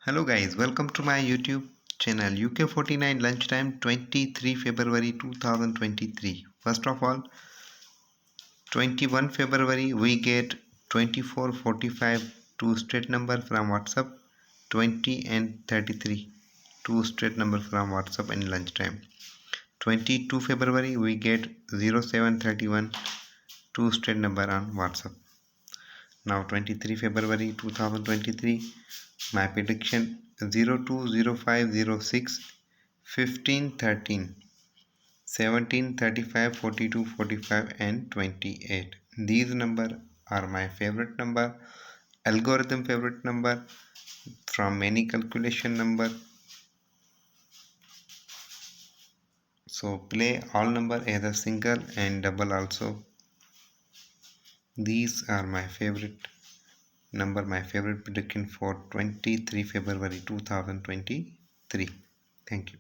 Hello guys, welcome to my YouTube channel UK49 lunchtime 23 February 2023. First of all, 21 February we get 2445 two straight number from WhatsApp, 20 and 33 two straight number from WhatsApp in lunchtime. 22 February we get 0731 two straight number on WhatsApp. Now 23 February 2023, my prediction 020506 1513 17 35 42 45 and 28. These numbers are my favorite number, algorithm favorite number from many calculation number. So play all number as a single and double also. These are my favorite number, my favorite prediction for 23 February 2023. Thank you.